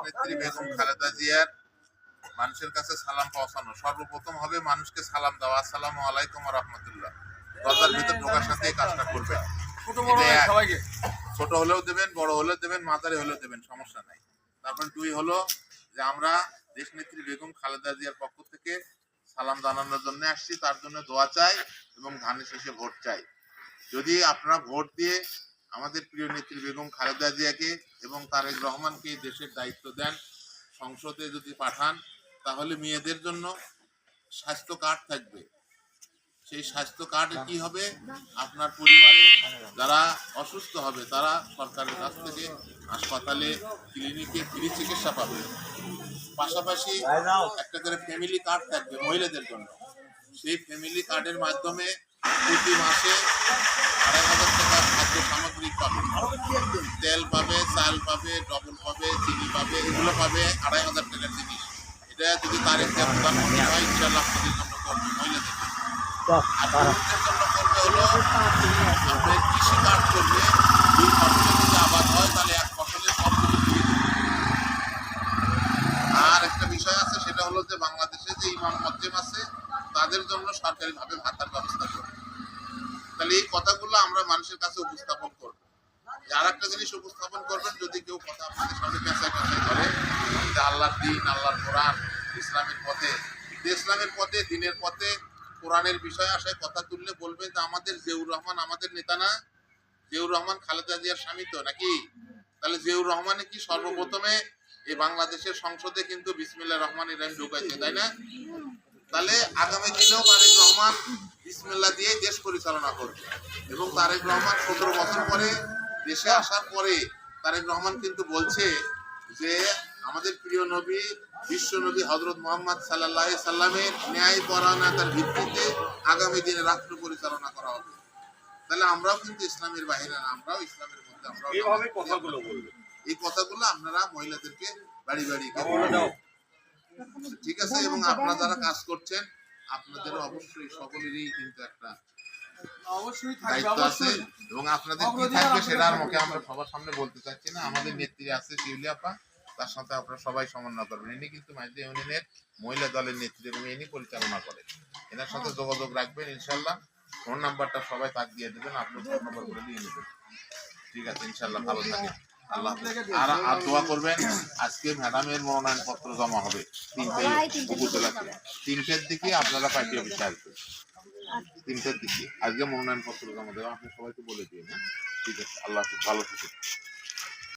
নেত্রী বেগম খালেদা জিয়ার মানুষের কাছে সালাম পৌঁছানো। সর্বপ্রথম হবে মানুষকে সালাম দেওয়া, আসসালামু আলাইকুম ওয়া রাহমাতুল্লাহ। দরজার ভিতর ঢোকার সাথে এই কাজটা করবেন। ছোট হলেও দেবেন, বড় হলেও দেবেন, মাঝারি হলেও দেবেন, সমস্যা নাই। তারপর 2 হলো যে আমরা দেশ নেত্রী বেগম খালেদা জিয়ার পক্ষ থেকে সালাম জানানোর জন্য আসছি, তার জন্য দোয়া চাই এবং ধানের শেষে ভোট চাই। যদি আপনারা ভোট দিয়ে আমাদের প্রিয় নেত্রী বেগম খালেদা জিয়াকে এবং তারেক রহমানকে দেশের দায়িত্ব দেন, সংসদে যদি পাঠান, তাহলে মেয়েদের জন্য স্বাস্থ্য কার্ড থাকবে। সেই স্বাস্থ্য কার্ডে কি হবে, আপনার পরিবারে যারা অসুস্থ হবে তারা সরকারের কাছ থেকে হাসপাতালে, ক্লিনিকে ফ্রি চিকিৎসা পাবে। পাশাপাশি একটা করে ফ্যামিলি কার্ড থাকবে মহিলাদের জন্য। সেই ফ্যামিলি কার্ডের মাধ্যমে প্রতি মাসে 2,500 টাকা খাদ্য সামগ্রী পাবে, তেল পাবে, চাল পাবে, ডবল পাবে, চিনি পাবে, এগুলো পাবে 2,500 টাকার জিনিস। এটা যদি তারেক জিয়া প্রধানমন্ত্রী হয়, ইনশাআল্লাহ আপনাদের জন্য করবে, মহিলাদের জন্য। আর পুরুষদের জন্য করবে হলো আপনার কৃষি কার্ড করবে। 2 ফসলে যদি আবাদ হয় তাহলে 1 ফসলের সবগুলো দিয়ে দেবে। আর একটা বিষয় আছে, সেটা হলো যে বাংলাদেশে যে ইমাম মুয়াজ্জিম আছে তাদের জন্য সরকারিভাবে ভাতার ব্যবস্থা করবে। তাহলে এই কথাগুলো আমরা মানুষের কাছে উপস্থাপন করব। আর একটা জিনিস উপস্থাপন করবেন, যদি কেউ কথা আপনাদের সামনে পেঁচাই করে যে আল্লাহর দিন, আল্লাহর কোরআন, ইসলামের পথে, ইসলামের পথে, দিনের পথে, কোরআনের বিষয় আসায় কথা তুললে বলবেন যে আমাদের জিয়াউর রহমান আমাদের নেতা না? জিয়াউর রহমান খালেদা জিয়ার স্বামী তো নাকি? তাহলে জিয়াউর রহমানে কি সর্বপ্রথমে এই বাংলাদেশের সংসদে কিন্তু বিসমিল্লাহির রহমানির রহিম ঢুকাইছে, তাই না? তাহলে আগামী দিনেও তারেক রহমান বিসমিল্লাহ দিয়ে দেশ পরিচালনা করবে। এবং তারেক রহমান 17 বছর পরে দেশে আসার পরে তারেক রহমান কিন্তু বলছে যে আমাদের প্রিয় নবী, বিশ্ব নবী হযরত মুহাম্মদ সাল্লাল্লাহু আলাইহি সাল্লামের ন্যায় পরায়ণতার ভিত্তিতে আগামী দিনে রাষ্ট্র পরিচালনা করা হবে। তাহলে আমরাও কিন্তু ইসলামের বাহিরে না, আমরাও ইসলামের মধ্যে। আমরাও এইভাবে কথাগুলো বলবো। এই কথাগুলো আপনারা মহিলাদেরকে বাড়ি বাড়ি বলে দাও, ঠিক আছে? এবং আপনারা যারা কাজ করছেন আপনাদেরও অবশ্যই সকলেরই কিন্তু একটা দায়িত্ব আছে এবং আপনাদের কি থাকবে সেটা আর মুখে আমরা সবার সামনে বলতে চাচ্ছি না। আমাদের নেত্রী আছে শিউলি আপা, তার সাথে আপনারা সবাই সমন্বয় করবেন। ইনি কিন্তু মাঝে ইউনিয়নের মহিলা দলের নেত্রী এবং ইনি পরিচালনা করে। এনার সাথে যোগাযোগ রাখবেন ইনশাল্লাহ। ফোন নাম্বারটা সবাই তাক দিয়ে দেবেন, আপনি ফোন নাম্বার করে দিয়ে নেবেন, ঠিক আছে? ইনশাল্লাহ ভালো থাকেন, আল্লাহ হাফেজ। আর দোয়া করবেন। আজকে ম্যাডামের মনোনয়ন পত্র জমা হবে 3টার দিকে। আপনারা পার্টি অফিসে আসবেন 3টার দিকে। আজকে মনোনয়ন পত্র জমা দেওয়া, আপনি সবাইকে বলে দিন, হ্যাঁ? ঠিক আছে, আল্লাহ হাফেজ, ভালো থাকেন।